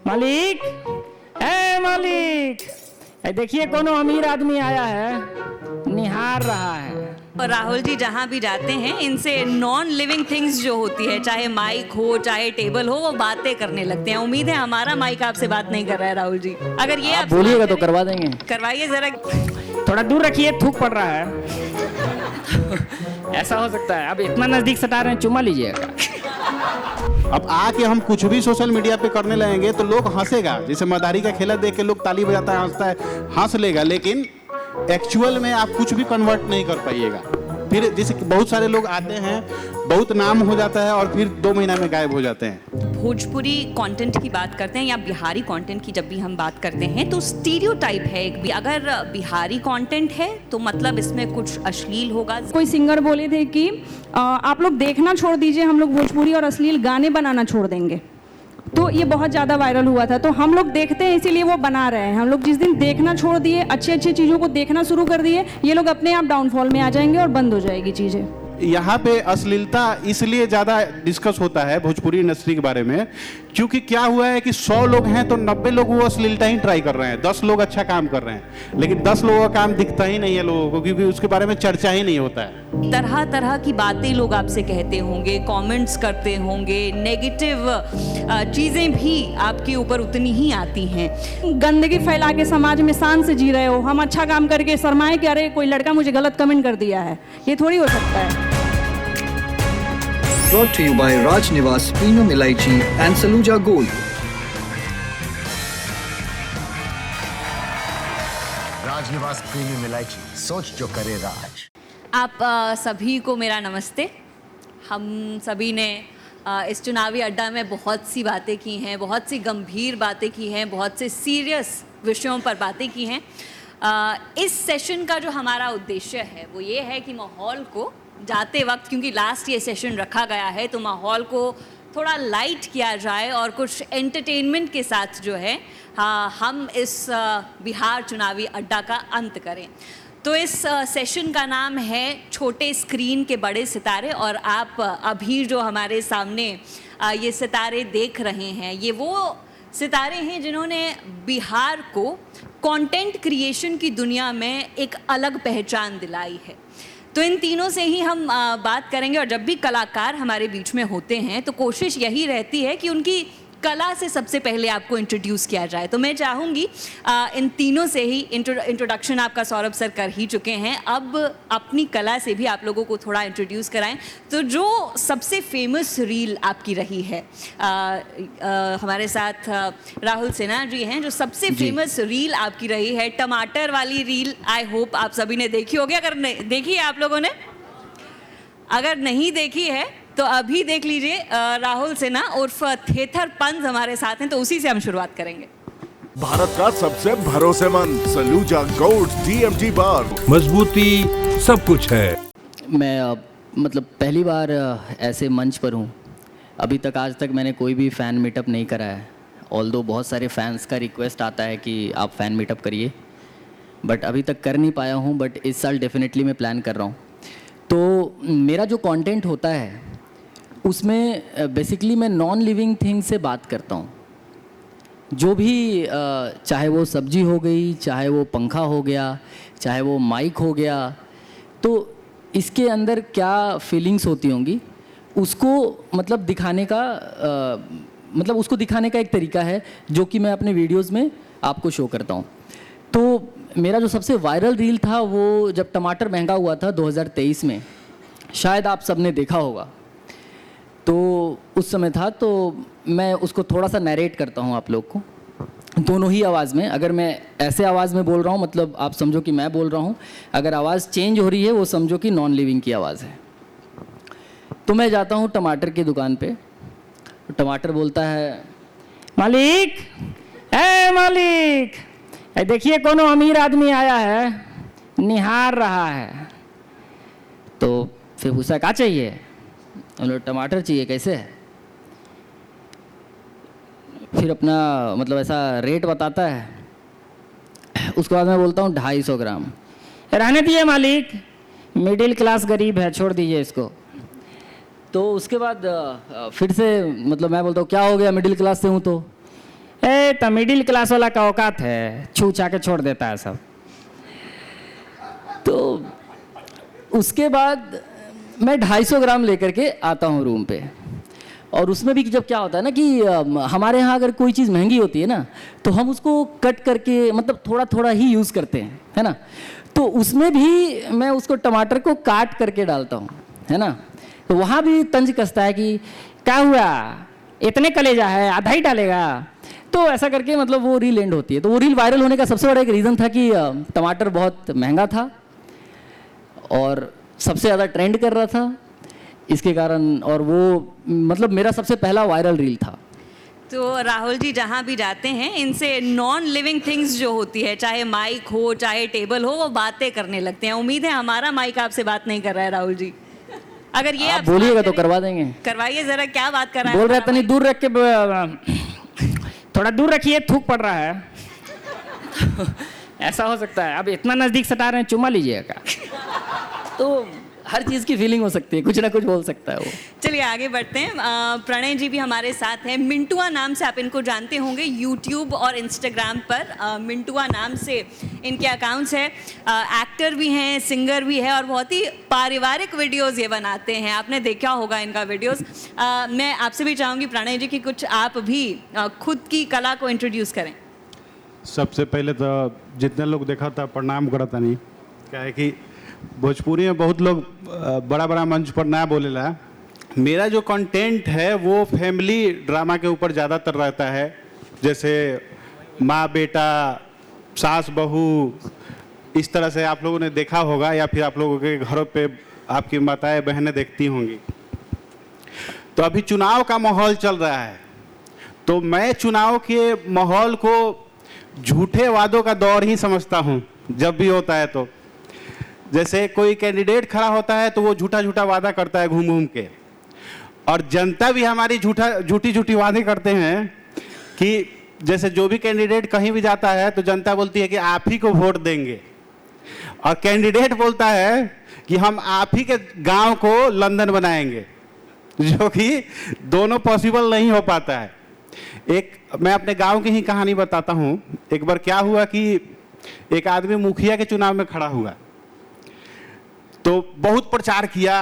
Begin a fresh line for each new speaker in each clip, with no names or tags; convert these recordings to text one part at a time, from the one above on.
मालिक, ए मालिक, देखिए कोनो अमीर आदमी आया है, निहार रहा है।
और राहुल जी जहाँ भी जाते हैं इनसे नॉन लिविंग थिंग्स जो होती है, चाहे माइक हो चाहे टेबल हो, वो बातें करने लगते हैं। उम्मीद है हमारा माइक आपसे बात नहीं कर रहा है राहुल जी। अगर ये आप
बोलिएगा तो करवा देंगे।
करवाइए जरा।
थोड़ा दूर रखिए, थूक पड़ रहा है। ऐसा हो सकता है। अब इतना नजदीक सटा रहे हैं, चुमा लीजिएगा।
अब आके हम कुछ भी सोशल मीडिया पे करने लगेंगे तो लोग हंसेगा। जैसे मदारी का खेला देख के लोग ताली बजाता है, हंसता है, हंस लेगा, लेकिन एक्चुअल में आप कुछ भी कन्वर्ट नहीं कर पाइएगा। फिर जैसे बहुत सारे लोग आते हैं, बहुत नाम हो जाता है और फिर 2 महीना में गायब हो जाते हैं।
भोजपुरी कंटेंट की बात करते हैं या बिहारी कंटेंट की जब भी हम बात करते हैं तो स्टीरियोटाइप है एक भी। अगर बिहारी कंटेंट है तो मतलब इसमें कुछ अश्लील होगा।
कोई सिंगर बोले थे कि आप लोग देखना छोड़ दीजिए, हम लोग भोजपुरी और अश्लील गाने बनाना छोड़ देंगे। तो ये बहुत ज़्यादा वायरल हुआ था। तो हम लोग देखते हैं इसीलिए वो बना रहे हैं। हम लोग जिस दिन देखना छोड़ दिए, अच्छी अच्छी चीज़ों को देखना शुरू कर दिए, ये लोग अपने आप डाउनफॉल में आ जाएंगे और बंद हो जाएगी चीज़ें।
यहाँ पे अश्लीलता इसलिए ज़्यादा डिस्कस होता है भोजपुरी इंडस्ट्री के बारे में, क्योंकि क्या हुआ है कि 100 लोग हैं तो 90 लोग वो अश्लीलता ही ट्राई कर रहे हैं। 10 लोग अच्छा काम कर रहे हैं, लेकिन 10 लोगों का काम दिखता ही नहीं है लोगों को, क्योंकि उसके बारे में चर्चा ही नहीं होता है।
तरह तरह की बातें लोग आपसे कहते होंगे, कमेंट्स करते होंगे, नेगेटिव चीज़ें भी आपके ऊपर उतनी ही आती हैं।
गंदगी फैला के समाज में शान से जी रहे हो, हम अच्छा काम करके शर्माए कि अरे कोई लड़का मुझे गलत कमेंट कर दिया है, ये थोड़ी हो सकता है।
Brought to you by Raj Niwas Premium Elaichi and Saluja Gold.
राज निवास प्रीमियम इलायची, सोच जो करे राज।
आप सभी को मेरा नमस्ते। हम सभी ने इस चुनावी अड्डा में बहुत सी बातें की हैं, बहुत सी गंभीर बातें की हैं, बहुत से सीरियस विषयों पर बातें की हैं। इस सेशन का जो हमारा उद्देश्य है वो ये है कि माहौल को जाते वक्त, क्योंकि लास्ट ये सेशन रखा गया है, तो माहौल को थोड़ा लाइट किया जाए और कुछ एंटरटेनमेंट के साथ जो है हम इस बिहार चुनावी अड्डा का अंत करें। तो इस सेशन का नाम है छोटे स्क्रीन के बड़े सितारे। और आप अभी जो हमारे सामने ये सितारे देख रहे हैं, ये वो सितारे हैं जिन्होंने बिहार को कंटेंट क्रिएशन की दुनिया में एक अलग पहचान दिलाई है। तो इन तीनों से ही हम बात करेंगे। और जब भी कलाकार हमारे बीच में होते हैं तो कोशिश यही रहती है कि उनकी कला से सबसे पहले आपको इंट्रोड्यूस किया जाए। तो मैं चाहूँगी इन तीनों से ही इंट्रोडक्शन आपका सौरभ सर कर ही चुके हैं, अब अपनी कला से भी आप लोगों को थोड़ा इंट्रोड्यूस कराएं। तो जो सबसे फेमस रील आपकी रही है, हमारे साथ राहुल सिन्हा जी हैं, जो सबसे फेमस रील आपकी रही है टमाटर वाली रील, आई होप आप सभी ने देखी होगी। अगर देखी है आप लोगों ने, अगर नहीं देखी है तो अभी देख लीजिए। राहुल सिन्हा उर्फ थेथर पंज हमारे साथ हैं, तो उसी से हम शुरुआत करेंगे।
भारत का सबसे भरोसेमंद सलूजा गोल्ड TMT बार, मजबूती सब कुछ है।
मैं मतलब पहली बार ऐसे मंच पर हूँ। अभी तक आज तक मैंने कोई भी फ़ैन मीटअप नहीं करा है। ऑल्दो बहुत सारे फैंस का रिक्वेस्ट आता है कि आप फ़ैन मीटअप करिए, बट अभी तक कर नहीं पाया हूँ। बट इस साल डेफिनेटली मैं प्लान कर रहा हूँ। तो मेरा जो कंटेंट होता है उसमें बेसिकली मैं नॉन लिविंग थिंग से बात करता हूँ। जो भी चाहे वो सब्जी हो गई, चाहे वो पंखा हो गया, चाहे वो माइक हो गया, तो इसके अंदर क्या फीलिंग्स होती होंगी उसको मतलब दिखाने का उसको दिखाने का एक तरीका है जो कि मैं अपने वीडियोस में आपको शो करता हूँ। तो मेरा जो सबसे वायरल रील था वो जब टमाटर महंगा हुआ था 2023 में, शायद आप सबने देखा होगा। तो उस समय था, तो मैं उसको थोड़ा सा नरेट करता हूँ आप लोग को दोनों ही आवाज़ में। अगर मैं ऐसे आवाज़ में बोल रहा हूँ मतलब आप समझो कि मैं बोल रहा हूँ, अगर आवाज़ चेंज हो रही है वो समझो कि नॉन लिविंग की आवाज़ है। तो मैं जाता हूँ टमाटर की दुकान पे, टमाटर बोलता है,
मालिक, ए मालिक, देखिए कोनो अमीर आदमी आया है, निहार रहा है। तो फिर पूछा क्या चाहिए? उन्होंने टमाटर चाहिए, कैसे है? फिर अपना मतलब ऐसा रेट बताता है। उसके बाद मैं बोलता हूँ 250 ग्राम। रहने दीजिए मालिक, मिडिल क्लास गरीब है, छोड़ दीजिए इसको। तो उसके बाद फिर से मतलब मैं बोलता हूँ क्या हो गया, मिडिल क्लास से हूँ तो ए तो मिडिल क्लास वाला का औकात है, छू छा के छोड़ देता है सब।
तो उसके बाद मैं 250 ग्राम लेकर के आता हूँ रूम पे। और उसमें भी जब क्या होता है ना कि हमारे यहाँ अगर कोई चीज़ महंगी होती है ना तो हम उसको कट करके मतलब थोड़ा थोड़ा ही यूज़ करते हैं, है ना। तो उसमें भी मैं उसको टमाटर को काट करके डालता हूँ, है ना। तो वहाँ भी तंज कसता है कि क्या हुआ, इतने कलेजा है, आधा ही डालेगा। तो ऐसा करके मतलब वो रील एंड होती है। तो वो रील वायरल होने का सबसे बड़ा एक रीज़न था कि टमाटर बहुत महंगा था और सबसे ज़्यादा ट्रेंड कर रहा था इसके कारण, और वो मतलब मेरा सबसे पहला वायरल रील था।
तो राहुल जी जहाँ भी जाते हैं इनसे नॉन लिविंग थिंग्स जो होती है, चाहे माइक हो चाहे टेबल हो, वो बातें करने लगते हैं। उम्मीद है हमारा माइक आपसे बात नहीं कर रहा है राहुल जी। अगर ये
आप बोलिएगा तो करवा देंगे।
करवाइए जरा, क्या बात कर रहा है?
बोल रहे तनी दूर रख के, थोड़ा दूर रखिए, थूक पड़ रहा है। ऐसा हो सकता है। अब इतना नज़दीक सटा रहे हैं, चुमा लीजिएगा।
तो हर चीज़ की फीलिंग हो सकती है, कुछ ना कुछ बोल सकता है वो।
चलिए आगे बढ़ते हैं। प्रणय जी भी हमारे साथ हैं। मिंटुआ नाम से आप इनको जानते होंगे, यूट्यूब और इंस्टाग्राम पर मिंटुआ नाम से इनके अकाउंट्स है। एक्टर भी हैं, सिंगर भी है और बहुत ही पारिवारिक वीडियोस ये बनाते हैं। आपने देखा होगा इनका वीडियोस। मैं आपसे भी चाहूँगी प्रणय जी कि कुछ आप भी खुद की कला को इंट्रोड्यूस करें।
सबसे पहले तो जितने लोग देखा था प्रणाम करता नहीं, क्या है कि भोजपुरी में बहुत लोग बड़ा बड़ा मंच पर ना बोलेला। मेरा जो कंटेंट है वो फैमिली ड्रामा के ऊपर ज़्यादातर रहता है, जैसे माँ बेटा, सास बहू, इस तरह से आप लोगों ने देखा होगा या फिर आप लोगों के घरों पे आपकी माताएं बहनें देखती होंगी। तो अभी चुनाव का माहौल चल रहा है, तो मैं चुनाव के माहौल को झूठे वादों का दौर ही समझता हूँ। जब भी होता है तो जैसे कोई कैंडिडेट खड़ा होता है तो वो झूठा झूठा वादा करता है घूम घूम के, और जनता भी हमारी झूठी झूठी वादे करते हैं कि जैसे जो भी कैंडिडेट कहीं भी जाता है तो जनता बोलती है कि आप ही को वोट देंगे, और कैंडिडेट बोलता है कि हम आप ही के गांव को लंदन बनाएंगे, जो कि दोनों पॉसिबल नहीं हो पाता है। मैं अपने गांव की ही कहानी बताता हूँ। एक बार क्या हुआ कि एक आदमी मुखिया के चुनाव में खड़ा हुआ, तो बहुत प्रचार किया,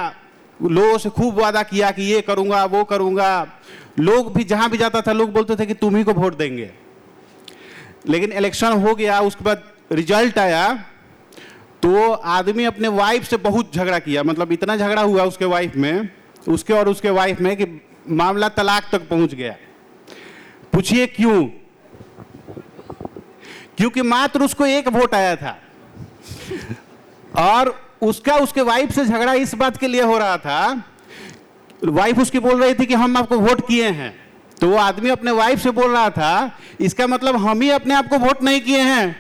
लोगों से खूब वादा किया कि ये करूंगा वो करूंगा। लोग भी जहां भी जाता था लोग बोलते थे कि तुम ही को वोट देंगे। लेकिन इलेक्शन हो गया, उसके बाद रिजल्ट आया तो वो आदमी अपने वाइफ से बहुत झगड़ा किया। मतलब इतना झगड़ा हुआ उसके वाइफ में, उसके और उसके वाइफ में, कि मामला तलाक तक पहुंच गया। पूछिए क्यों? क्योंकि मात्र उसको एक वोट आया था और उसका उसके वाइफ से झगड़ा इस बात के लिए हो रहा था, वाइफ उसकी बोल रही थी कि हम आपको वोट किए हैं, तो वो आदमी अपने वाइफ से बोल रहा था इसका मतलब हम ही अपने आप को वोट नहीं किए हैं।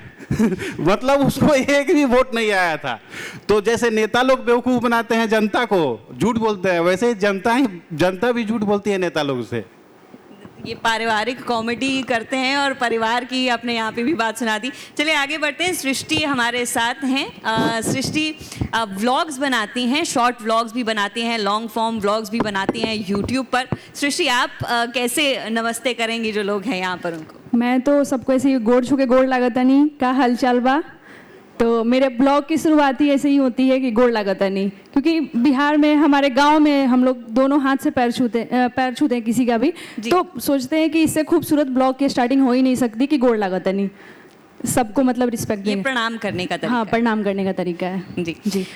मतलब उसको एक भी वोट नहीं आया था। तो जैसे नेता लोग बेवकूफ बनाते हैं जनता को, झूठ बोलते हैं, वैसे जनता भी झूठ बोलती है नेता लोग से।
ये पारिवारिक कॉमेडी करते हैं और परिवार की अपने यहाँ पे भी बात सुना दी। चलिए आगे बढ़ते हैं। सृष्टि हमारे साथ हैं। सृष्टि व्लॉग्स बनाती हैं, शॉर्ट व्लॉग्स भी बनाती हैं, लॉन्ग फॉर्म व्लॉग्स भी बनाती हैं यूट्यूब पर। सृष्टि आप कैसे नमस्ते करेंगी जो लोग हैं यहाँ पर उनको?
मैं तो सबको ऐसे ही गोड़ छू के गोड़ लागतानी का हालचाल बा। तो मेरे ब्लॉग की शुरुआत ही ऐसे ही होती है कि गोड़ लागतानी, क्योंकि बिहार में हमारे गांव में हम लोग दोनों हाथ से पैर छूते हैं किसी का भी, तो सोचते हैं कि इससे खूबसूरत ब्लॉग की स्टार्टिंग हो ही नहीं सकती कि गोड़ लागतानी। सबको मतलब रिस्पेक्ट देंगे,
प्रणाम करने का तरीका।
हाँ, प्रणाम करने का तरीका है।
जी जी।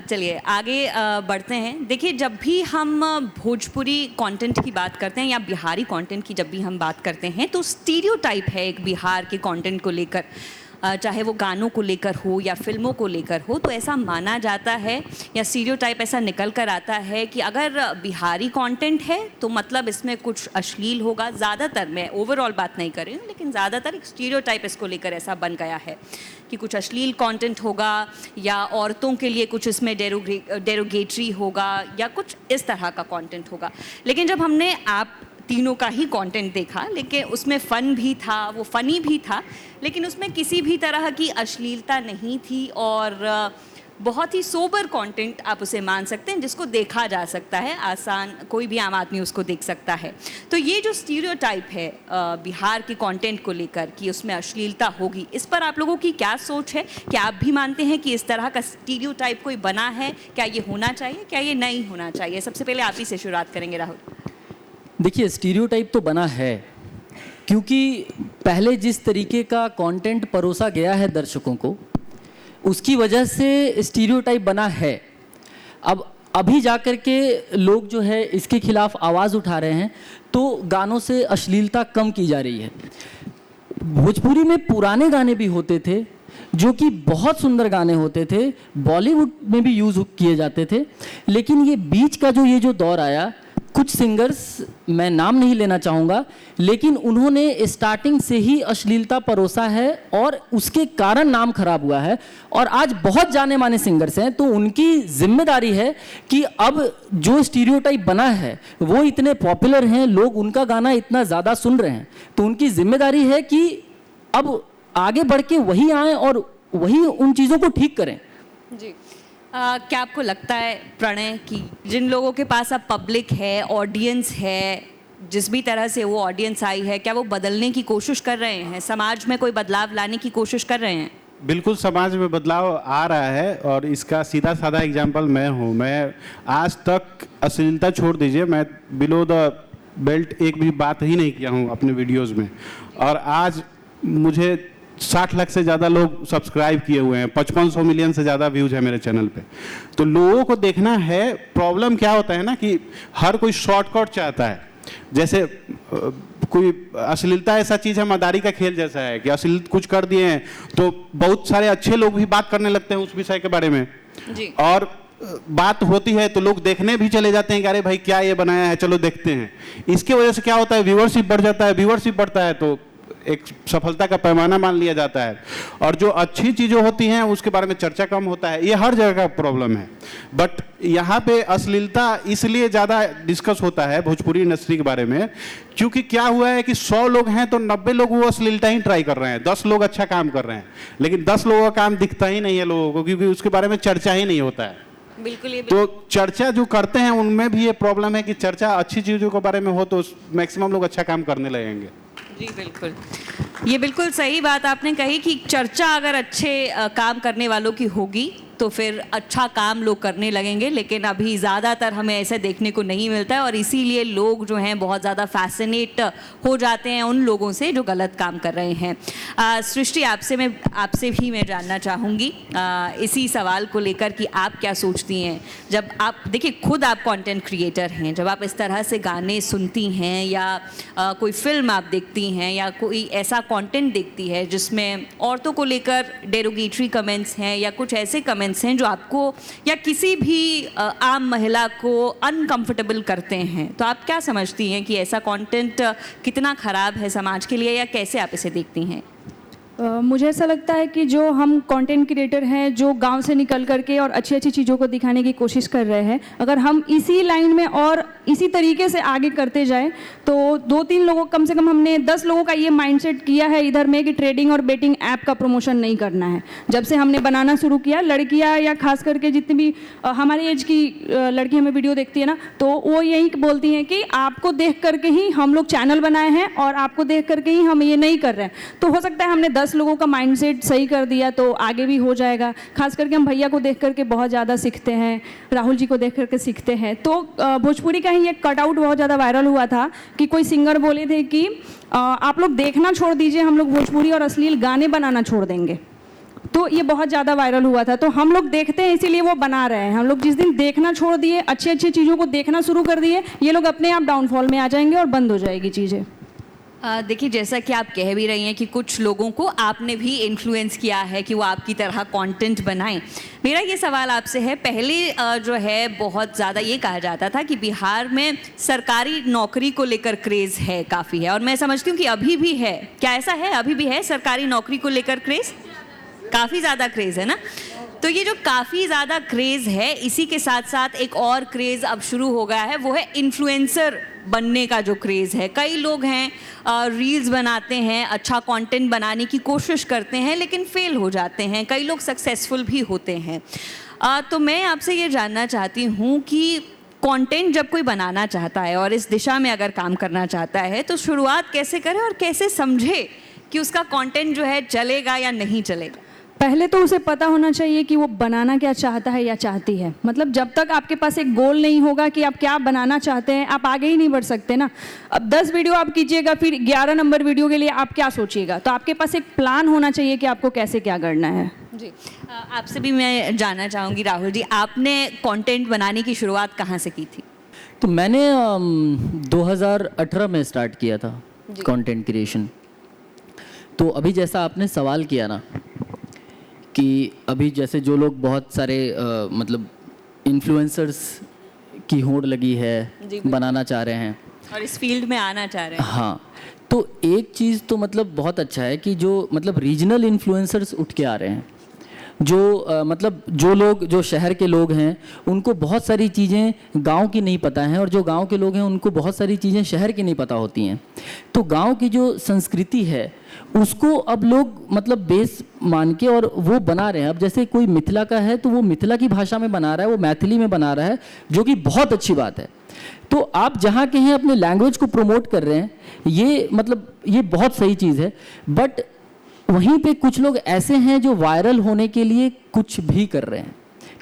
चलिए आगे बढ़ते हैं। देखिए, जब भी हम भोजपुरी कंटेंट की बात करते हैं या बिहारी कंटेंट की जब भी हम बात करते हैं तो स्टीरियोटाइप है एक बिहार के कंटेंट को लेकर, चाहे वो गानों को लेकर हो या फिल्मों को लेकर हो। तो ऐसा माना जाता है या स्टीरियोटाइप ऐसा निकल कर आता है कि अगर बिहारी कंटेंट है तो मतलब इसमें कुछ अश्लील होगा। ज़्यादातर, मैं ओवरऑल बात नहीं कर रही हूँ, लेकिन ज़्यादातर एक स्टीरियोटाइप इसको लेकर ऐसा बन गया है कि कुछ अश्लील कंटेंट होगा या औरतों के लिए कुछ इसमें डेरोगेटरी होगा या कुछ इस तरह का कंटेंट होगा। लेकिन जब हमने आप तीनों का ही कंटेंट देखा, लेकिन उसमें फ़न भी था, वो फ़नी भी था, लेकिन उसमें किसी भी तरह की अश्लीलता नहीं थी और बहुत ही सोबर कंटेंट आप उसे मान सकते हैं, जिसको देखा जा सकता है, आसान कोई भी आम आदमी उसको देख सकता है। तो ये जो स्टीरियोटाइप है बिहार के कंटेंट को लेकर कि उसमें अश्लीलता होगी, इस पर आप लोगों की क्या सोच है? क्या आप भी मानते हैं कि इस तरह का स्टीरियोटाइप कोई बना है? क्या ये होना चाहिए, क्या ये नहीं होना चाहिए? सबसे पहले आप ही से शुरुआत करेंगे राहुल।
देखिए, स्टीरियोटाइप तो बना है, क्योंकि पहले जिस तरीके का कंटेंट परोसा गया है दर्शकों को, उसकी वजह से स्टीरियोटाइप बना है। अब अभी जाकर के लोग जो है इसके खिलाफ आवाज़ उठा रहे हैं, तो गानों से अश्लीलता कम की जा रही है। भोजपुरी में पुराने गाने भी होते थे जो कि बहुत सुंदर गाने होते थे, बॉलीवुड में भी यूज़ किए जाते थे, लेकिन ये बीच का जो दौर आया, कुछ सिंगर्स, मैं नाम नहीं लेना चाहूँगा, लेकिन उन्होंने स्टार्टिंग से ही अश्लीलता परोसा है और उसके कारण नाम खराब हुआ है। और आज बहुत जाने माने सिंगर्स हैं, तो उनकी जिम्मेदारी है कि अब जो स्टीरियोटाइप बना है वो इतने पॉपुलर हैं, लोग उनका गाना इतना ज़्यादा सुन रहे हैं, तो उनकी जिम्मेदारी है कि अब आगे बढ़ के वही आएँ और वही उन चीज़ों को ठीक करें।
जी, क्या आपको लगता है प्रणय कि जिन लोगों के पास अब पब्लिक है, ऑडियंस है, जिस भी तरह से वो ऑडियंस आई है, क्या वो बदलने की कोशिश कर रहे हैं? समाज में कोई बदलाव लाने की कोशिश कर रहे हैं?
बिल्कुल समाज में बदलाव आ रहा है, और इसका सीधा साधा एग्जांपल मैं हूँ। मैं आज तक अश्लीलता छोड़ दीजिए, मैं बिलो द बेल्ट एक भी बात ही नहीं किया हूँ अपने वीडियोज़ में, और आज मुझे 60 लाख से ज़्यादा लोग सब्सक्राइब किए हुए हैं, 5500 मिलियन से ज़्यादा व्यूज़ है मेरे चैनल पे। तो लोगों को देखना है। प्रॉब्लम क्या होता है ना कि हर कोई शॉर्टकट चाहता है। जैसे कोई अश्लीलता ऐसा चीज़ है, मदारी का खेल जैसा है कि अश्लील कुछ कर दिए हैं तो बहुत सारे अच्छे लोग भी बात करने लगते हैं उस विषय के बारे में
जी।
और बात होती है तो लोग देखने भी चले जाते हैं कि अरे भाई क्या ये बनाया है, चलो देखते हैं। इसके वजह से क्या होता है, व्यूअरशिप बढ़ जाता है। व्यूअरशिप बढ़ता है तो एक सफलता का पैमाना मान लिया जाता है, और जो अच्छी चीज़ें होती हैं उसके बारे में चर्चा कम होता है। ये हर जगह का प्रॉब्लम है, बट यहाँ पे अश्लीलता इसलिए ज़्यादा डिस्कस होता है भोजपुरी इंडस्ट्री के बारे में, क्योंकि क्या हुआ है कि 100 लोग हैं तो 90 लोग वो अश्लीलता ही ट्राई कर रहे हैं, 10 लोग अच्छा काम कर रहे हैं, लेकिन 10 लोगों का काम दिखता ही नहीं है लोगों को, क्योंकि उसके बारे में चर्चा ही नहीं होता है।
बिल्कुल, ये
तो चर्चा जो करते हैं उनमें भी ये प्रॉब्लम है कि चर्चा अच्छी चीज़ों के बारे में हो तो मैक्सिमम लोग अच्छा काम करने लगेंगे।
जी बिल्कुल, ये बिल्कुल सही बात आपने कही कि चर्चा अगर अच्छे काम करने वालों की होगी तो फिर अच्छा काम लोग करने लगेंगे, लेकिन अभी ज़्यादातर हमें ऐसे देखने को नहीं मिलता है, और इसीलिए लोग जो हैं बहुत ज़्यादा फैसिनेट हो जाते हैं उन लोगों से जो गलत काम कर रहे हैं। सृष्टि, आपसे भी मैं जानना चाहूँगी इसी सवाल को लेकर कि आप क्या सोचती हैं। जब आप देखिए, खुद आप कंटेंट क्रिएटर हैं, जब आप इस तरह से गाने सुनती हैं या कोई फिल्म आप देखती हैं या कोई ऐसा कंटेंट देखती है जिसमें औरतों को लेकर डेरोगेटरी कमेंट्स हैं या कुछ ऐसे कमेंट्स हैं जो आपको या किसी भी आम महिला को अनकंफर्टेबल करते हैं, तो आप क्या समझती हैं कि ऐसा कंटेंट कितना खराब है समाज के लिए, या कैसे आप इसे देखती हैं?
मुझे ऐसा लगता है कि जो हम कंटेंट क्रिएटर हैं, जो गांव से निकल करके और अच्छी अच्छी चीज़ों को दिखाने की कोशिश कर रहे हैं, अगर हम इसी लाइन में और इसी तरीके से आगे करते जाएं तो 2-3 लोगों, कम से कम हमने 10 लोगों का ये माइंडसेट किया है इधर में कि ट्रेडिंग और बेटिंग ऐप का प्रमोशन नहीं करना है। जब से हमने बनाना शुरू किया, लड़कियाँ या खास करके जितनी भी हमारे एज की लड़की हमें वीडियो देखती है ना, तो वो यही बोलती हैं कि आपको देख करके ही हम लोग चैनल बनाए हैं और आपको देख करके ही हम ये नहीं कर रहे हैं। तो हो सकता है हमने 10 लोगों का माइंडसेट सही कर दिया तो आगे भी हो जाएगा। खास करके हम भैया को देख करके बहुत ज़्यादा सीखते हैं, राहुल जी को देख करके सीखते हैं। तो भोजपुरी का ही एक कटआउट बहुत ज़्यादा वायरल हुआ था कि कोई सिंगर बोले थे कि आप लोग देखना छोड़ दीजिए, हम लोग भोजपुरी और अश्लील गाने बनाना छोड़ देंगे। तो ये बहुत ज़्यादा वायरल हुआ था। तो हम लोग देखते हैं इसीलिए वो बना रहे हैं। हम लोग जिस दिन देखना छोड़ दिए, अच्छी अच्छी चीज़ों को देखना शुरू कर दिए, ये लोग अपने आप डाउनफॉल में आ जाएंगे और बंद हो जाएगी चीज़ें।
देखिए, जैसा कि आप कह भी रही हैं कि कुछ लोगों को आपने भी इन्फ्लुएंस किया है कि वो आपकी तरह कंटेंट बनाएं। मेरा ये सवाल आपसे है, पहले जो है बहुत ज़्यादा ये कहा जाता था कि बिहार में सरकारी नौकरी को लेकर क्रेज़ है, काफ़ी है, और मैं समझती हूँ कि अभी भी है। क्या ऐसा है, अभी भी है सरकारी नौकरी को लेकर क्रेज़? काफ़ी ज़्यादा क्रेज़ है ना। तो ये जो काफ़ी ज़्यादा क्रेज़ है, इसी के साथ साथ एक और क्रेज़ अब शुरू हो गया है, वो है इन्फ्लुएंसर बनने का जो क्रेज़ है। कई लोग हैं रील्स बनाते हैं, अच्छा कंटेंट बनाने की कोशिश करते हैं लेकिन फेल हो जाते हैं, कई लोग सक्सेसफुल भी होते हैं। तो मैं आपसे ये जानना चाहती हूँ कि कंटेंट जब कोई बनाना चाहता है और इस दिशा में अगर काम करना चाहता है तो शुरुआत कैसे करे और कैसे समझे कि उसका कंटेंट जो है चलेगा या नहीं चलेगा?
पहले तो उसे पता होना चाहिए कि वो बनाना क्या चाहता है या चाहती है। मतलब जब तक आपके पास एक गोल नहीं होगा कि आप क्या बनाना चाहते हैं, आप आगे ही नहीं बढ़ सकते ना। अब 10 वीडियो आप कीजिएगा, फिर 11 नंबर वीडियो के लिए आप क्या सोचिएगा? तो आपके पास एक प्लान होना चाहिए कि आपको कैसे क्या करना है।
जी, आपसे भी मैं जानना चाहूँगी राहुल जी, आपने कंटेंट बनाने की शुरुआत कहाँ से की थी?
तो मैंने 2018 में स्टार्ट किया था कंटेंट क्रिएशन। तो अभी जैसा आपने सवाल किया ना कि अभी जैसे जो लोग बहुत सारे मतलब इन्फ्लुएंसर्स की होड़ लगी है, बनाना चाह रहे हैं
और इस फील्ड में आना चाह रहे हैं।
हाँ, तो एक चीज़ तो मतलब बहुत अच्छा है कि जो मतलब रीजनल इन्फ्लुएंसर्स उठ के आ रहे हैं। जो मतलब जो लोग जो शहर के लोग हैं उनको बहुत सारी चीज़ें गांव की नहीं पता हैं, और जो गांव के लोग हैं उनको बहुत सारी चीज़ें शहर की नहीं पता होती हैं। तो गांव की जो संस्कृति है उसको अब लोग मतलब बेस मान के और वो बना रहे हैं। अब जैसे कोई मिथिला का है तो वो मिथिला की भाषा में बना रहा है, वो मैथिली में बना रहा है, जो कि बहुत अच्छी बात है। तो आप जहाँ के हैं अपने लैंग्वेज को प्रमोट कर रहे हैं, ये मतलब ये बहुत सही चीज़ है। बट वहीं पे कुछ लोग ऐसे हैं जो वायरल होने के लिए कुछ भी कर रहे हैं।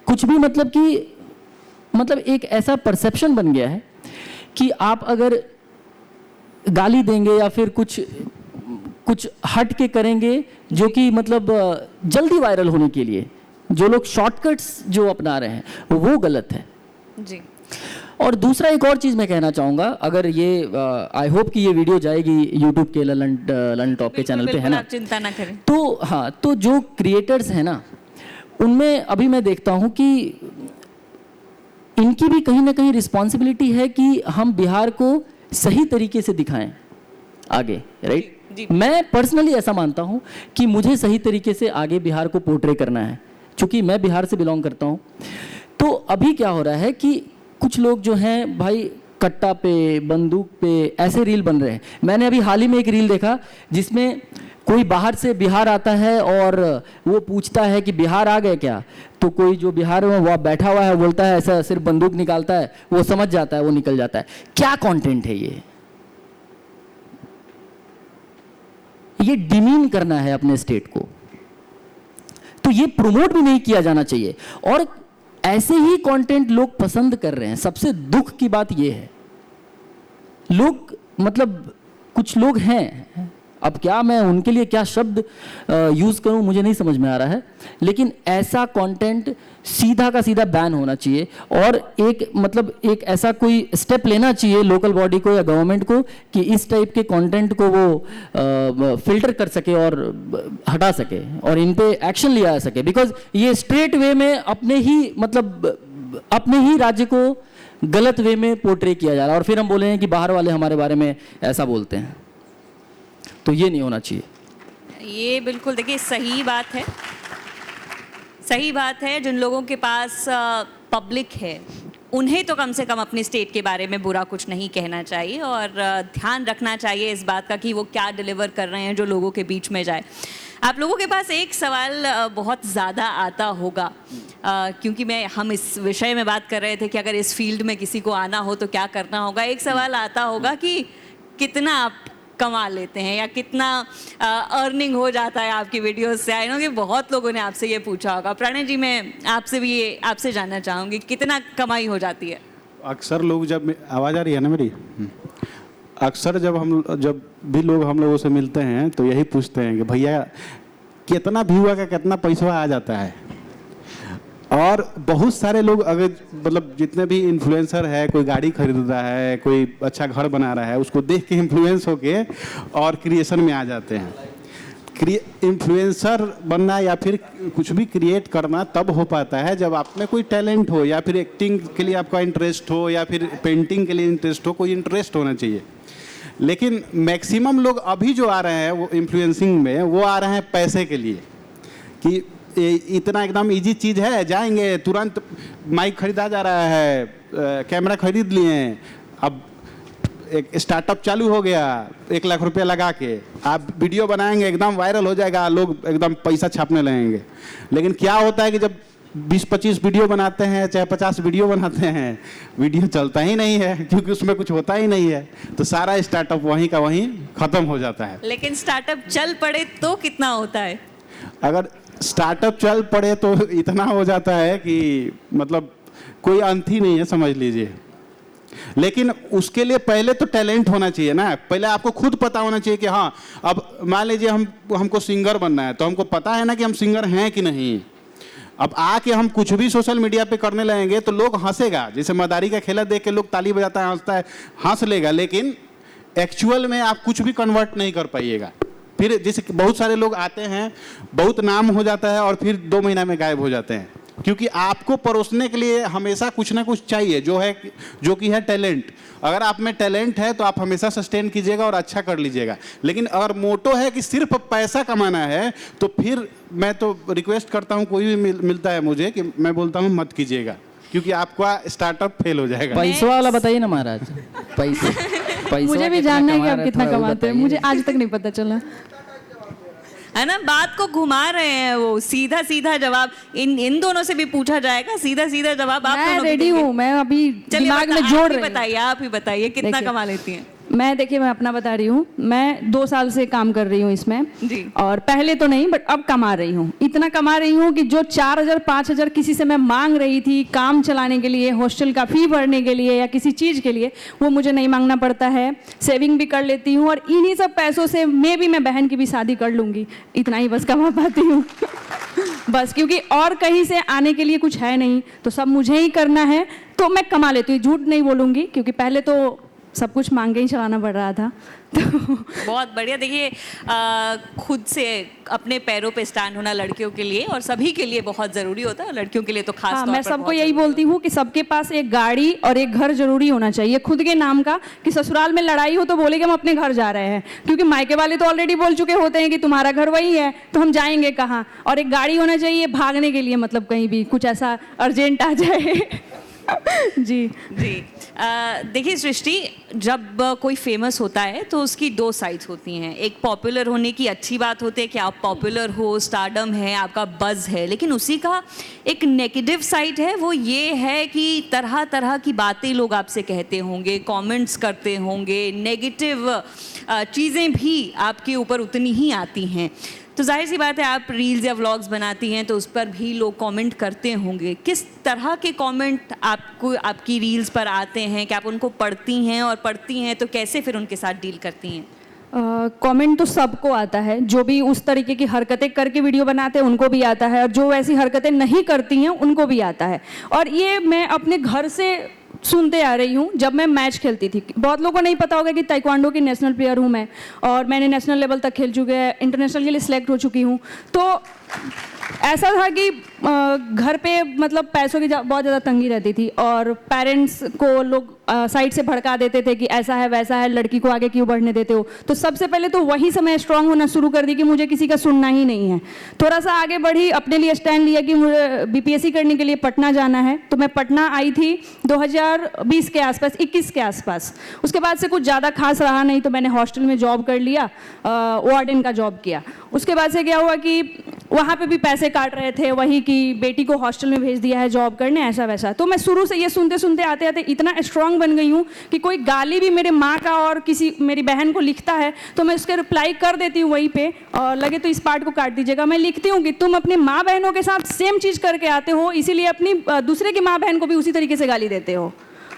कुछ भी मतलब कि मतलब एक ऐसा परसेप्शन बन गया है कि आप अगर गाली देंगे या फिर कुछ हट के करेंगे जो कि मतलब जल्दी वायरल होने के लिए, जो लोग शॉर्टकट्स जो अपना रहे हैं वो गलत है
जी।
और दूसरा एक और चीज़ मैं कहना चाहूँगा, अगर ये आई होप कि ये वीडियो जाएगी यूट्यूब के ललन टॉप के चैनल पे, है ना?
आप चिंता ना करें।
तो हाँ, तो जो क्रिएटर्स हैं ना, उनमें अभी मैं देखता हूँ कि इनकी भी कहीं ना कहीं रिस्पॉन्सिबिलिटी है कि हम बिहार को सही तरीके से दिखाएं आगे, राइट? मैं पर्सनली ऐसा मानता हूँ कि मुझे सही तरीके से आगे बिहार को पोर्ट्रे करना है, क्योंकि मैं बिहार से बिलोंग करता हूँ। तो अभी क्या हो रहा है कि कुछ लोग जो हैं भाई कट्टा पे, बंदूक पे ऐसे रील बन रहे हैं। मैंने अभी हाल ही में एक रील देखा जिसमें कोई बाहर से बिहार आता है और वो पूछता है कि बिहार आ गए क्या? तो कोई जो बिहार में वो बैठा हुआ है बोलता है ऐसा, सिर्फ बंदूक निकालता है, वो समझ जाता है, वो निकल जाता है। क्या कंटेंट है ये? डिमीन करना है अपने स्टेट को, तो ये प्रमोट भी नहीं किया जाना चाहिए। और ऐसे ही कंटेंट लोग पसंद कर रहे हैं। सबसे दुख की बात ये है, लोग मतलब कुछ लोग हैं, अब क्या मैं उनके लिए क्या शब्द यूज़ करूं मुझे नहीं समझ में आ रहा है, लेकिन ऐसा कंटेंट सीधा का सीधा बैन होना चाहिए। और एक मतलब एक ऐसा कोई स्टेप लेना चाहिए लोकल बॉडी को या गवर्नमेंट को कि इस टाइप के कंटेंट को वो फिल्टर कर सके और हटा सके और इन पे एक्शन लिया जा सके। बिकॉज ये स्ट्रेट वे में अपने ही राज्य को गलत वे में पोर्ट्रे किया जा रहा है, और फिर हम बोले हैं कि बाहर वाले हमारे बारे में ऐसा बोलते हैं। तो ये नहीं होना चाहिए।
ये बिल्कुल देखिए सही बात है, सही बात है। जिन लोगों के पास पब्लिक है उन्हें तो कम से कम अपनी स्टेट के बारे में बुरा कुछ नहीं कहना चाहिए और ध्यान रखना चाहिए इस बात का कि वो क्या डिलीवर कर रहे हैं जो लोगों के बीच में जाए। आप लोगों के पास एक सवाल बहुत ज़्यादा आता होगा, क्योंकि हम इस विषय में बात कर रहे थे कि अगर इस फील्ड में किसी को आना हो तो क्या करना होगा। एक सवाल आता होगा कि कितना आप कमा लेते हैं या कितना अर्निंग हो जाता है आपकी वीडियोस से। आई नो कि बहुत लोगों ने आपसे ये पूछा होगा। प्रणय जी, मैं आपसे जानना चाहूँगी कितना कमाई हो जाती है?
अक्सर लोग जब आवाज़ आ रही है ना मेरी, अक्सर जब भी लोग हम लोगों से मिलते हैं तो यही पूछते हैं कि भैया कितना व्यूअर का कितना पैसा आ जाता है। और बहुत सारे लोग अगर मतलब जितने भी इन्फ्लुएंसर है, कोई गाड़ी खरीद रहा है, कोई अच्छा घर बना रहा है, उसको देख के इन्फ्लुएंस होके और क्रिएशन में आ जाते हैं। इन्फ्लुएंसर बनना या फिर कुछ भी क्रिएट करना तब हो पाता है जब आप में कोई टैलेंट हो, या फिर एक्टिंग के लिए आपका इंटरेस्ट हो, या फिर पेंटिंग के लिए इंटरेस्ट हो। कोई इंटरेस्ट होना चाहिए। लेकिन मैक्सिमम लोग अभी जो आ रहे हैं वो इन्फ्लुएंसिंग में, वो आ रहे हैं पैसे के लिए कि इतना एकदम इजी चीज़ है, जाएंगे तुरंत माइक खरीदा जा रहा है, कैमरा खरीद लिए, अब एक स्टार्टअप चालू हो गया, 1 लाख रुपया लगा के आप वीडियो बनाएंगे, एकदम वायरल हो जाएगा, लोग एकदम पैसा छापने लगेंगे। लेकिन क्या होता है कि जब 20-25 वीडियो बनाते हैं, चाहे 50 वीडियो बनाते हैं, वीडियो चलता ही नहीं है क्योंकि उसमें कुछ होता ही नहीं है, तो सारा स्टार्टअप वहीं का वहीं खत्म हो जाता है।
लेकिन स्टार्टअप चल पड़े तो कितना होता है?
अगर स्टार्टअप चल पड़े तो इतना हो जाता है कि मतलब कोई अंत ही नहीं है, समझ लीजिए। लेकिन उसके लिए पहले तो टैलेंट होना चाहिए ना, पहले आपको खुद पता होना चाहिए कि हाँ, अब मान लीजिए हमको सिंगर बनना है, तो हमको पता है ना कि हम सिंगर हैं कि नहीं। अब आके हम कुछ भी सोशल मीडिया पे करने लगेंगे तो लोग हंसेगा, जैसे मदारी का खेला देख के लोग ताली बजाता है, हंसता है, हंस लेगा, लेकिन एक्चुअल में आप कुछ भी कन्वर्ट नहीं कर पाइएगा। फिर जैसे बहुत सारे लोग आते हैं, बहुत नाम हो जाता है और फिर 2 महीना में गायब हो जाते हैं, क्योंकि आपको परोसने के लिए हमेशा कुछ ना कुछ चाहिए, जो कि है टैलेंट। अगर आप में टैलेंट है तो आप हमेशा सस्टेन कीजिएगा और अच्छा कर लीजिएगा। लेकिन अगर मोटो है कि सिर्फ पैसा कमाना है, तो फिर मैं तो रिक्वेस्ट करता हूँ, कोई भी मिलता है मुझे, कि मैं बोलता हूँ मत कीजिएगा, क्योंकि आपका स्टार्टअप फेल हो जाएगा।
पैसों वाला बताइए ना महाराज, पैसा
मुझे भी जानना है कि आप कितना कमाते हैं, मुझे आज तक नहीं पता चला
है ना। बात को घुमा रहे हैं वो, सीधा सीधा जवाब इन दोनों से भी पूछा जाएगा, सीधा सीधा जवाब आप
मैं रेडी हूँ, मैं अभी दिमाग में जोड़ रही हूँ।
आप ही बताइए कितना कमा लेती हैं?
मैं देखिए, मैं अपना बता रही हूँ, मैं 2 साल से काम कर रही हूँ इसमें
जी।
और पहले तो नहीं, बट अब कमा रही हूँ। इतना कमा रही हूँ कि जो 4,000 5,000 किसी से मैं मांग रही थी काम चलाने के लिए, हॉस्टल का फी भरने के लिए या किसी चीज़ के लिए, वो मुझे नहीं मांगना पड़ता है। सेविंग भी कर लेती हूँ और इन्हीं सब पैसों से मैं बहन की भी शादी कर लूँगी। इतना ही बस कमा पाती हूँ बस, क्योंकि और कहीं से आने के लिए कुछ है नहीं, तो सब मुझे ही करना है, तो मैं कमा लेती हूँ। झूठ नहीं बोलूँगी, क्योंकि पहले तो सब कुछ मांग के ही चलाना पड़ रहा था। तो
बहुत बढ़िया। देखिए, खुद से अपने पैरों पे स्टैंड होना लड़कियों के लिए और सभी के लिए बहुत ज़रूरी होता है, लड़कियों के लिए तो खास तौर पर।
मैं सबको यही बोलती हूँ कि सबके पास एक गाड़ी और एक घर जरूरी होना चाहिए खुद के नाम का, कि ससुराल में लड़ाई हो तो बोले कि हम अपने घर जा रहे हैं, क्योंकि मायके वाले तो ऑलरेडी बोल चुके होते हैं कि तुम्हारा घर वही है, तो हम जाएंगे कहाँ। और एक गाड़ी होना चाहिए भागने के लिए, मतलब कहीं भी कुछ ऐसा अर्जेंट आ जाए जी
जी। देखिए सृष्टि, जब कोई फेमस होता है तो उसकी 2 साइड्स होती हैं। एक पॉपुलर होने की अच्छी बात होती है कि आप पॉपुलर हो, स्टारडम है, आपका बज़ है, लेकिन उसी का एक नेगेटिव साइड है। वो ये है कि तरह तरह की बातें लोग आपसे कहते होंगे, कमेंट्स करते होंगे, नेगेटिव चीज़ें भी आपके ऊपर उतनी ही आती हैं। तो जाहिर सी बात है, आप रील्स या व्लॉग्स बनाती हैं तो उस पर भी लोग कमेंट करते होंगे। किस तरह के कमेंट आपको आपकी रील्स पर आते हैं? क्या आप उनको पढ़ती हैं, और पढ़ती हैं तो कैसे फिर उनके साथ डील करती हैं?
कमेंट तो सबको आता है, जो भी उस तरीके की हरकतें करके वीडियो बनाते हैं उनको भी आता है, और जो वैसी हरकतें नहीं करती हैं उनको भी आता है। और ये मैं अपने घर से सुनते आ रही हूँ। जब मैं मैच खेलती थी, बहुत लोगों को नहीं पता होगा कि ताइक्वांडो की नेशनल प्लेयर हूँ मैं, और मैंने नेशनल लेवल तक खेल चुके हैं, इंटरनेशनल के लिए सिलेक्ट हो चुकी हूँ। तो ऐसा था कि घर पे मतलब पैसों की बहुत ज़्यादा तंगी रहती थी, और पेरेंट्स को लोग साइड से भड़का देते थे कि ऐसा है वैसा है, लड़की को आगे क्यों बढ़ने देते हो। तो सबसे पहले तो वहीं से मैं स्ट्रांग होना शुरू कर दी कि मुझे किसी का सुनना ही नहीं है। थोड़ा सा आगे बढ़ी, अपने लिए स्टैंड लिया कि मुझे बीपीएससी करने के लिए पटना जाना है। तो मैं पटना आई थी 2020 के आसपास, 21 के आसपास। उसके बाद से कुछ ज़्यादा खास रहा नहीं, तो मैंने हॉस्टल में जॉब कर लिया, वार्डन का जॉब किया। उसके बाद से क्या हुआ कि वहाँ पे भी पैसे काट रहे थे, वही कि बेटी को हॉस्टल में भेज दिया है जॉब करने, ऐसा वैसा। तो मैं शुरू से ये सुनते सुनते आते आते इतना स्ट्रांग बन गई हूँ कि कोई गाली भी मेरे माँ का और किसी मेरी बहन को लिखता है तो मैं उसके रिप्लाई कर देती हूँ वहीं पे, और लगे तो इस पार्ट को काट दीजिएगा। मैं लिखती हूँ कि तुम अपने माँ बहनों के साथ सेम चीज़ करके आते हो, इसीलिए अपनी दूसरे की माँ बहन को भी उसी तरीके से गाली देते हो,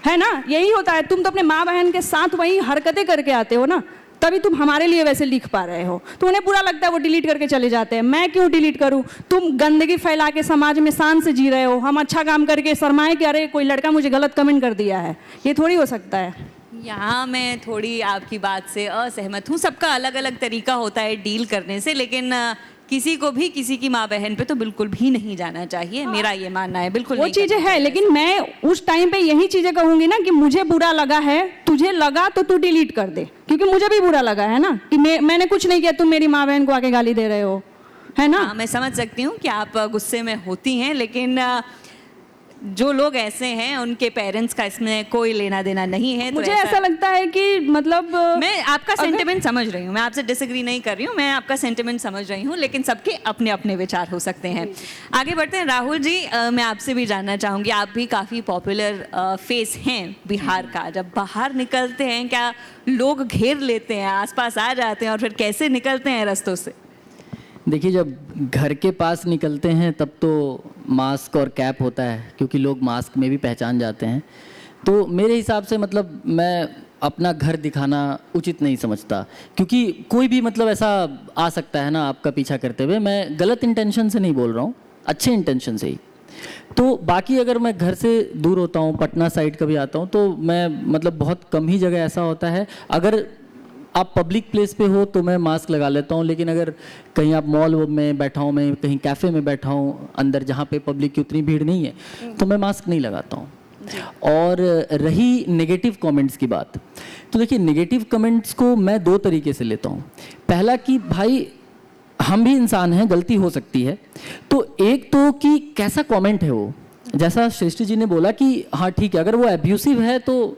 है ना। यही होता है, तुम तो अपने माँ बहन के साथ वही हरकतें करके आते हो ना, तभी तुम हमारे लिए वैसे लिख पा रहे हो। तो उन्हें बुरा लगता है, वो डिलीट करके चले जाते हैं। मैं क्यों डिलीट करूं? तुम गंदगी फैला के समाज में शान से जी रहे हो, हम अच्छा काम करके शर्माए कि अरे कोई लड़का मुझे गलत कमेंट कर दिया है। ये थोड़ी हो सकता है।
यहाँ मैं थोड़ी आपकी बात से असहमत हूँ। सबका अलग अलग तरीका होता है डील करने से, लेकिन किसी को भी किसी की माँ बहन पे तो बिल्कुल भी नहीं जाना चाहिए। मेरा ये मानना है, बिल्कुल
वो चीज़ें है, लेकिन मैं उस टाइम पे यही चीज़ें कहूँगी ना कि मुझे बुरा लगा है, तुझे लगा तो तू डिलीट कर दे, क्योंकि मुझे भी बुरा लगा है ना कि मैंने कुछ नहीं किया, तुम मेरी माँ बहन को आके गाली दे रहे हो, है ना।
हाँ, मैं समझ सकती हूँ कि आप गुस्से में होती हैं, लेकिन जो लोग ऐसे हैं उनके पेरेंट्स का इसमें कोई लेना देना नहीं है। तो
मुझे ऐसा लगता है कि मतलब
मैं आपका सेंटिमेंट समझ रही हूँ, मैं आपसे डिसएग्री नहीं कर रही हूँ, मैं आपका सेंटिमेंट समझ रही हूँ, लेकिन सबके अपने अपने विचार हो सकते हैं। आगे बढ़ते हैं। राहुल जी, मैं आपसे भी जानना चाहूँगी, आप भी काफ़ी पॉपुलर फेस हैं बिहार का। जब बाहर निकलते हैं क्या लोग घेर लेते हैं, आसपास आ जाते हैं, और फिर कैसे निकलते हैं रास्तों से?
देखिए, जब घर के पास निकलते हैं तब तो मास्क और कैप होता है, क्योंकि लोग मास्क में भी पहचान जाते हैं। तो मेरे हिसाब से मतलब मैं अपना घर दिखाना उचित नहीं समझता, क्योंकि कोई भी मतलब ऐसा आ सकता है ना आपका पीछा करते हुए। मैं गलत इंटेंशन से नहीं बोल रहा हूँ, अच्छे इंटेंशन से ही। तो बाकी अगर मैं घर से दूर होता हूँ, पटना साइड कभी आता हूँ, तो मैं मतलब बहुत कम ही जगह ऐसा होता है। अगर आप पब्लिक प्लेस पे हो तो मैं मास्क लगा लेता हूँ, लेकिन अगर कहीं आप मॉल में बैठा हूँ, मैं कहीं कैफ़े में बैठा हूँ अंदर जहाँ पे पब्लिक की उतनी भीड़ नहीं है, तो मैं मास्क नहीं लगाता हूँ। और रही नेगेटिव कमेंट्स की बात, तो देखिए नेगेटिव कमेंट्स को मैं दो तरीके से लेता हूँ। पहला कि भाई हम भी इंसान हैं, गलती हो सकती है। तो एक तो कि कैसा कमेंट है वो, जैसा श्रेष्ठ जी ने बोला कि हाँ ठीक है, अगर वो एब्यूसिव है तो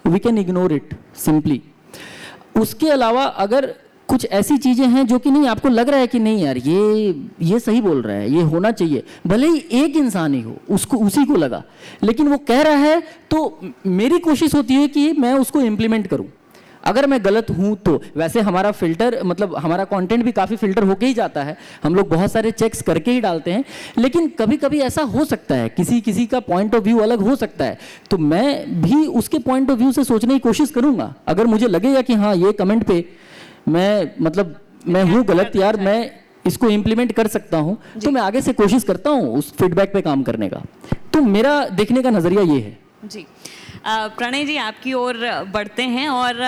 we can ignore it simply. उसके अलावा अगर कुछ ऐसी चीज़ें हैं जो कि नहीं, आपको लग रहा है कि नहीं यार ये सही बोल रहा है, ये होना चाहिए, भले ही एक इंसान ही हो, उसको उसी को लगा, लेकिन वो कह रहा है, तो मेरी कोशिश होती है कि मैं उसको इम्प्लीमेंट करूं। अगर मैं गलत हूं तो वैसे हमारा फिल्टर, मतलब हमारा कंटेंट भी काफ़ी फिल्टर होके ही जाता है, हम लोग बहुत सारे चेक्स करके ही डालते हैं, लेकिन कभी कभी ऐसा हो सकता है, किसी का पॉइंट ऑफ व्यू अलग हो सकता है, तो मैं भी उसके पॉइंट ऑफ व्यू से सोचने की कोशिश करूंगा। अगर मुझे लगेगा कि हाँ ये कमेंट पे मैं हूँ गलत यार, मैं इसको इम्प्लीमेंट कर सकता हूँ, तो मैं आगे से कोशिश करता हूँ उस फीडबैक पे काम करने का। तो मेरा देखने का नज़रिया ये है
जी। प्रणय जी, आपकी ओर बढ़ते हैं, और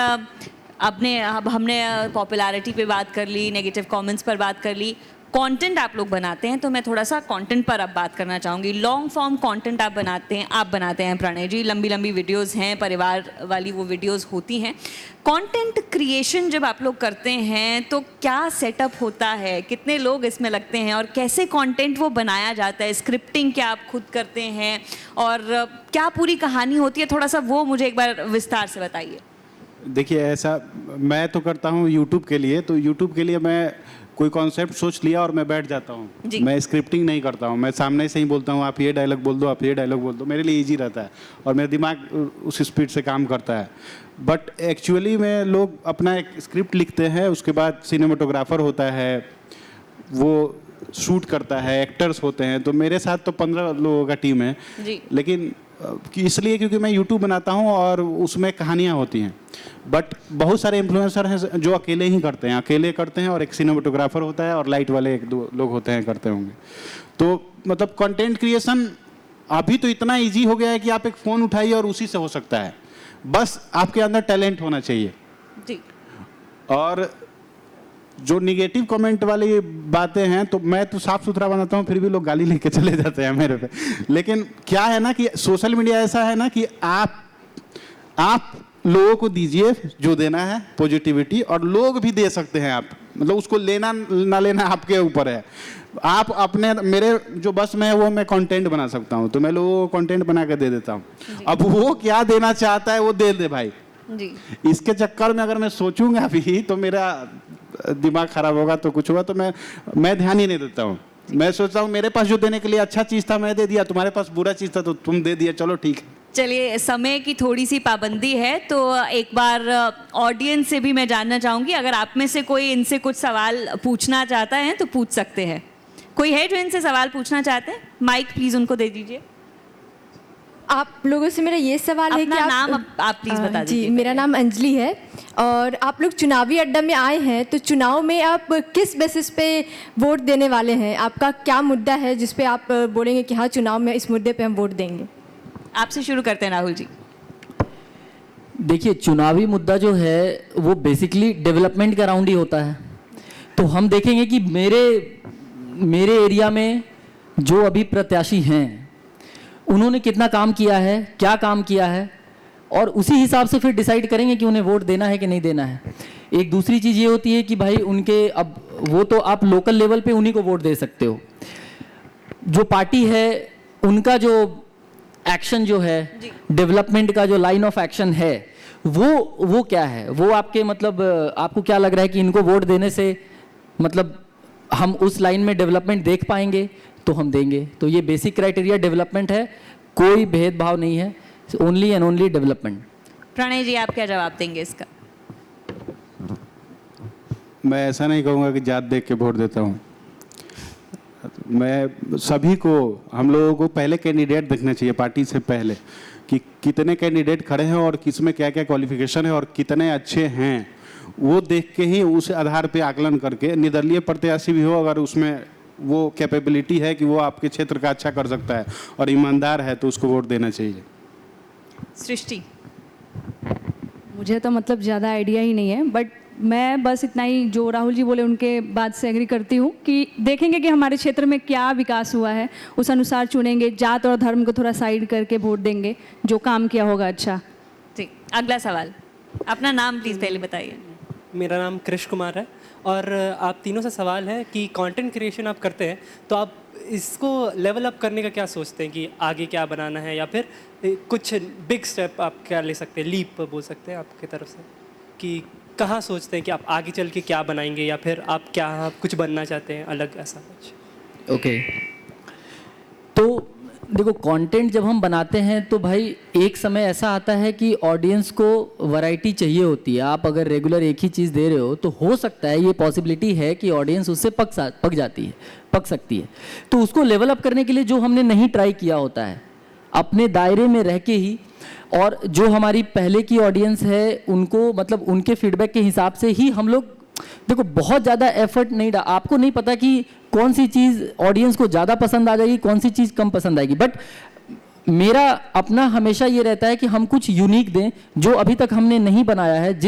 अब हमने पॉपुलैरिटी पे बात कर ली, नेगेटिव कमेंट्स पर बात कर ली, कंटेंट आप लोग बनाते हैं, तो मैं थोड़ा सा कंटेंट पर अब बात करना चाहूँगी। लॉन्ग फॉर्म कंटेंट आप बनाते हैं प्रणय जी, लंबी लंबी वीडियोस हैं, परिवार वाली वो वीडियोस होती हैं। कंटेंट क्रिएशन जब आप लोग करते हैं तो क्या सेटअप होता है, कितने लोग इसमें लगते हैं, और कैसे कंटेंट वो बनाया जाता है? स्क्रिप्टिंग क्या आप खुद करते हैं, और क्या पूरी कहानी होती है? थोड़ा सा वो मुझे एक बार विस्तार से बताइए।
देखिए, ऐसा मैं तो करता हूँ यूट्यूब के लिए, तो यूट्यूब के लिए मैं कोई कॉन्सेप्ट सोच लिया और मैं बैठ जाता हूँ। मैं स्क्रिप्टिंग नहीं करता हूँ, मैं सामने से ही बोलता हूँ, आप ये डायलॉग बोल दो, आप ये डायलॉग बोल दो, मेरे लिए इजी रहता है और मेरा दिमाग उस स्पीड से काम करता है। बट एक्चुअली में लोग अपना एक स्क्रिप्ट लिखते हैं, उसके बाद सिनेमेटोग्राफर होता है, वो शूट करता है, एक्टर्स होते हैं। तो मेरे साथ तो 15 लोगों का टीम है, लेकिन इसलिए क्योंकि मैं यूट्यूब बनाता हूँ और उसमें कहानियाँ होती हैं। बट बहुत सारे इन्फ्लुएंसर हैं जो अकेले ही करते हैं, और एक सिनेमेटोग्राफर होता है और लाइट वाले 1-2 लोग होते हैं, करते होंगे। तो मतलब कंटेंट क्रिएशन अभी तो इतना इजी हो गया है कि आप एक फ़ोन उठाइए और उसी से हो सकता है, बस आपके अंदर टैलेंट होना चाहिए जी। और जो निगेटिव कमेंट वाली बातें हैं, तो मैं तो साफ सुथरा बनाता हूँ, फिर भी लोग गाली लेके चले जाते हैं मेरे पे। लेकिन क्या है ना कि सोशल मीडिया ऐसा है ना कि आप लोगों को दीजिए जो देना है पॉजिटिविटी, और लोग भी दे सकते हैं। आप मतलब उसको लेना ना लेना आपके ऊपर है। आप अपने मेरे जो बस में है वो मैं कंटेंट बना सकता हूँ, तो मैं लोगों को कंटेंट बना के दे देता हूँ। अब वो क्या देना चाहता है वो दे दे भाई जी। इसके चक्कर में अगर मैं सोचूंगा अभी तो मेरा दिमाग खराब होगा, तो कुछ होगा, तो मैं ध्यान ही नहीं देता हूँ। मैं सोचता हूँ मेरे पास जो देने के लिए अच्छा चीज़ था मैं दे दिया, तुम्हारे पास बुरा चीज़ था तो तुम दे दिया, चलो ठीक है।
चलिए, समय की थोड़ी सी पाबंदी है, तो एक बार ऑडियंस से भी मैं जानना चाहूँगी, अगर आप में से कोई इनसे कुछ सवाल पूछना चाहता है तो पूछ सकते हैं। कोई है जो इनसे सवाल पूछना चाहते हैं? माइक प्लीज़ उनको दे दीजिए।
आप लोगों से मेरा ये सवाल है कि
नाम आप प्लीज़ बता दीजिए।
जी, मेरा नाम अंजलि है, और आप लोग चुनावी अड्डा में आए हैं, तो चुनाव में आप किस बेसिस पे वोट देने वाले हैं? आपका क्या मुद्दा है जिस पे आप बोलेंगे कि हाँ चुनाव में इस मुद्दे पे हम वोट देंगे?
आपसे शुरू करते हैं राहुल जी।
देखिए, चुनावी मुद्दा जो है वो बेसिकली डेवलपमेंट के अराउंड ही होता है। तो हम देखेंगे कि मेरे एरिया में जो अभी प्रत्याशी हैं उन्होंने कितना काम किया है, क्या काम किया है, और उसी हिसाब से फिर डिसाइड करेंगे कि उन्हें वोट देना है कि नहीं देना है। एक दूसरी चीज़ ये होती है कि भाई उनके, अब वो तो आप लोकल लेवल पे उन्हीं को वोट दे सकते हो। जो पार्टी है उनका जो एक्शन जो है, डेवलपमेंट का जो लाइन ऑफ एक्शन है, वो क्या है? वो आपके मतलब आपको क्या लग रहा है कि इनको वोट देने से मतलब हम उस लाइन में डेवलपमेंट देख पाएंगे? तो हम देंगे। तो ये बेसिक क्राइटेरिया डेवलपमेंट है, कोई भेदभाव नहीं है, only and only development.
Pranay ji, आप क्या जवाब देंगे इसका?
मैं ऐसा नहीं कहूँगा कि जात देख के वोट देता हूँ। मैं सभी को, हम लोगों को पहले कैंडिडेट देखना चाहिए पार्टी से पहले, कि कितने कैंडिडेट खड़े हैं और किसमें क्या क्या क्वालिफिकेशन है और कितने अच्छे हैं। वो देख के ही उस आधार पे आकलन करके, निर्दलीय प्रत्याशी भी हो, अगर उसमें वो कैपेबिलिटी है कि वो आपके क्षेत्र का अच्छा कर सकता है और ईमानदार है, तो उसको वोट देना चाहिए।
सृष्टि,
मुझे तो मतलब ज़्यादा आइडिया ही नहीं है, बट मैं बस इतना ही जो राहुल जी बोले उनके बात से एग्री करती हूँ कि देखेंगे कि हमारे क्षेत्र में क्या विकास हुआ है, उस अनुसार चुनेंगे, जात और धर्म को थोड़ा साइड करके वोट देंगे, जो काम किया होगा अच्छा।
ठीक, अगला सवाल। अपना नाम प्लीज़ पहले बताइए।
मेरा नाम कृष कुमार है और आप तीनों से सवाल है कि कंटेंट क्रिएशन आप करते हैं, तो आप इसको लेवल अप करने का क्या सोचते हैं कि आगे क्या बनाना है, या फिर कुछ बिग स्टेप आप क्या ले सकते हैं, लीप बोल सकते हैं आपकी तरफ से, कि कहाँ सोचते हैं कि आप आगे चल के क्या बनाएंगे, या फिर आप कुछ बनना चाहते हैं अलग, ऐसा कुछ?
ओके, तो देखो कंटेंट जब हम बनाते हैं तो भाई एक समय ऐसा आता है कि ऑडियंस को वैरायटी चाहिए होती है। आप अगर रेगुलर एक ही चीज़ दे रहे हो तो हो सकता है, ये पॉसिबिलिटी है कि ऑडियंस उससे पक सकती है। तो उसको लेवल अप करने के लिए जो हमने नहीं ट्राई किया होता है, अपने दायरे में रह के ही, और जो हमारी पहले की ऑडियंस है उनको मतलब उनके फीडबैक के हिसाब से ही हम लोग, देखो बहुत ज़्यादा एफर्ट नहीं आपको नहीं पता कि कौन सी चीज़ ऑडियंस को ज़्यादा पसंद आ जाएगी, कौन सी चीज़ कम पसंद आएगी। बट मेरा अपना हमेशा ये रहता है कि हम कुछ यूनिक दें जो अभी तक हमने नहीं बनाया है।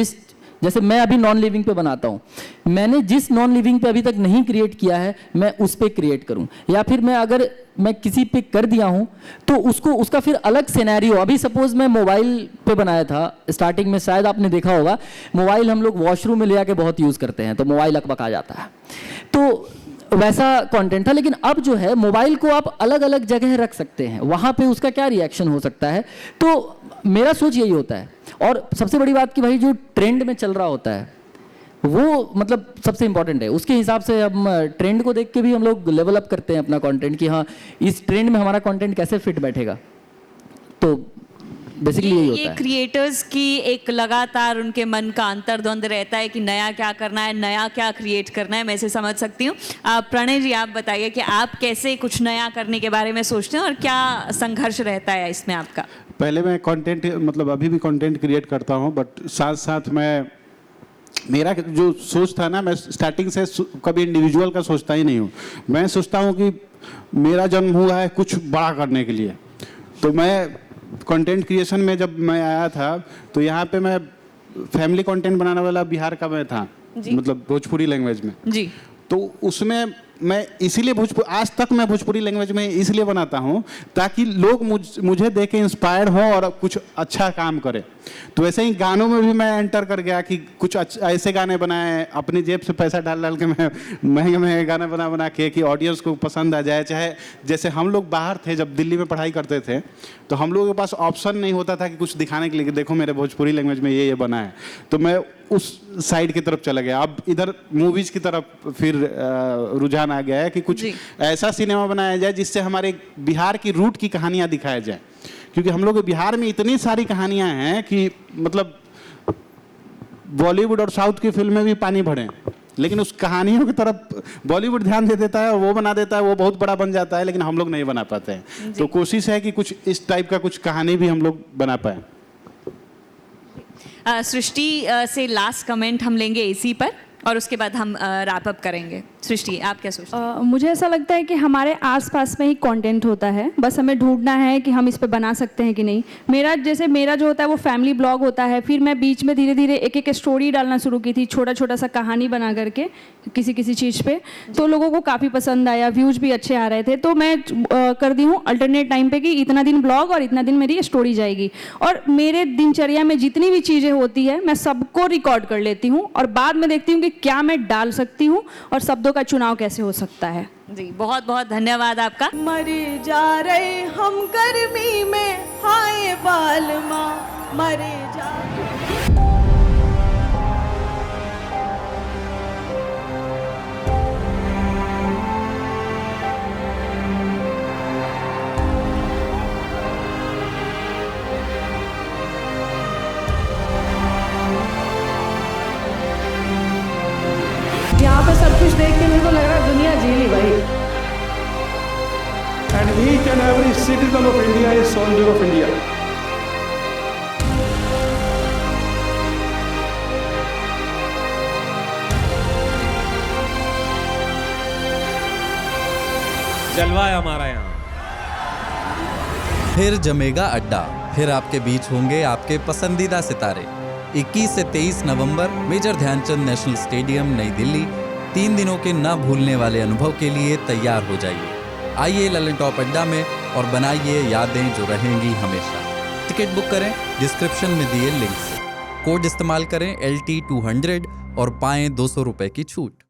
जैसे मैं अभी नॉन लिविंग पे बनाता हूँ, मैंने जिस नॉन लिविंग पे अभी तक नहीं क्रिएट किया है मैं उस पे क्रिएट करूँ, या फिर मैं किसी पे कर दिया हूँ तो उसका फिर अलग सिनेरियो। अभी सपोज मैं मोबाइल पे बनाया था स्टार्टिंग में, शायद आपने देखा होगा, मोबाइल हम लोग वॉशरूम में ले जाके बहुत यूज़ करते हैं तो मोबाइल अकबक आ जाता है, तो वैसा कंटेंट था। लेकिन अब जो है मोबाइल को आप अलग अलग जगह रख सकते हैं, वहाँ पे उसका क्या रिएक्शन हो सकता है। तो मेरा सोच यही होता है। और सबसे बड़ी बात कि भाई जो ट्रेंड में चल रहा होता है वो मतलब सबसे इंपॉर्टेंट है, उसके हिसाब से हम ट्रेंड को देख के भी हम लोग लेवल अप करते हैं अपना कंटेंट कि हाँ इस ट्रेंड में हमारा कंटेंट कैसे फिट बैठेगा। तो बेसिकली यही होता है।
ये क्रिएटर्स की एक लगातार उनके मन का अंतर्द्वंद रहता है कि नया क्या करना है, नया क्या क्रिएट करना है, मैं इसे समझ सकती हूँ। प्रणय जी, आप बताइए कि आप कैसे कुछ नया करने के बारे में सोचते हैं और क्या संघर्ष रहता है इसमें आपका?
पहले मैं कंटेंट मतलब अभी भी कंटेंट क्रिएट करता हूँ, बट साथ साथ मेरा जो सोच था ना, मैं स्टार्टिंग से कभी इंडिविजुअल का सोचता ही नहीं हूँ। मैं सोचता हूँ कि मेरा जन्म हुआ है कुछ बड़ा करने के लिए। तो मैं कंटेंट क्रिएशन में जब मैं आया था तो यहाँ पे मैं फैमिली कंटेंट बनाने वाला बिहार का मैं था, मतलब भोजपुरी लैंग्वेज में जी। तो उसमें मैं इसीलिए आज तक मैं भोजपुरी लैंग्वेज में इसलिए बनाता हूँ ताकि लोग मुझे देख के इंस्पायर हों और कुछ अच्छा काम करें। तो वैसे ही गानों में भी मैं एंटर कर गया कि कुछ ऐसे गाने बनाए, अपनी जेब से पैसा डाल के मैं महंगे महंगे गाने बना के कि ऑडियंस को पसंद आ जाए। चाहे जैसे हम लोग बाहर थे, जब दिल्ली में पढ़ाई करते थे तो हम लोगों के पास ऑप्शन नहीं होता था कि कुछ दिखाने के लिए कि देखो मेरे भोजपुरी लैंग्वेज में ये बना है, तो मैं उस साइड की तरफ चला गया। अब इधर मूवीज़ की तरफ फिर रुझान आ गया है कि कुछ ऐसा सिनेमा बनाया जाए जिससे हमारे बिहार की रूट की कहानियाँ दिखाया जाए, क्योंकि हम लोग बिहार में इतनी सारी कहानियाँ हैं कि मतलब बॉलीवुड और साउथ की फिल्में भी पानी भरे, लेकिन उस कहानियों की तरफ बॉलीवुड ध्यान दे देता है और वो बना देता है, वो बहुत बड़ा बन जाता है, लेकिन हम लोग नहीं बना पाते हैं। तो कोशिश है कि कुछ इस टाइप का कुछ कहानी भी हम लोग बना पाए।
सृष्टि से लास्ट कमेंट हम लेंगे इसी पर और उसके बाद हम रैप अप करेंगे। सृष्टि, आप क्या सोचते हैं?
मुझे ऐसा लगता है कि हमारे आसपास में ही कंटेंट होता है, बस हमें ढूंढना है कि हम इस पे बना सकते हैं कि नहीं। मेरा जो होता है वो फैमिली ब्लॉग होता है, फिर मैं बीच में धीरे धीरे एक एक स्टोरी डालना शुरू की थी, छोटा छोटा सा कहानी बना करके किसी चीज़ पे, तो लोगों को काफ़ी पसंद आया, व्यूज़ भी अच्छे आ रहे थे। तो मैं कर दी हूँ अल्टरनेट टाइम पे कि इतना दिन ब्लॉग और इतना दिन मेरी स्टोरी जाएगी, और मेरे दिनचर्या में जितनी भी चीज़ें होती है मैं सबको रिकॉर्ड कर लेती हूँ और बाद में देखती हूँ कि में क्या मैं डाल सकती हूँ और शब्दों का चुनाव कैसे हो सकता है।
जी बहुत बहुत धन्यवाद आपका।
मरे जा रहे हम गर्मी में, हाय बालमा मरे जा। यहाँ पे सब कुछ देख के मेरे को लग रहा है दुनिया जी ली भाई।
And each and every citizen of India is soldier of India.
जलवा है हमारा यहाँ।
फिर जमेगा अड्डा, फिर आपके बीच होंगे आपके पसंदीदा सितारे। 21 से 23 नवंबर मेजर ध्यानचंद नेशनल स्टेडियम नई दिल्ली। 3 दिनों के न भूलने वाले अनुभव के लिए तैयार हो जाइए। आइए ललन टॉप अड्डा में और बनाइए यादें जो रहेंगी हमेशा। टिकट बुक करें डिस्क्रिप्शन में दिए लिंक से। कोड इस्तेमाल करें LT200 और पाएं 200 रुपए की छूट।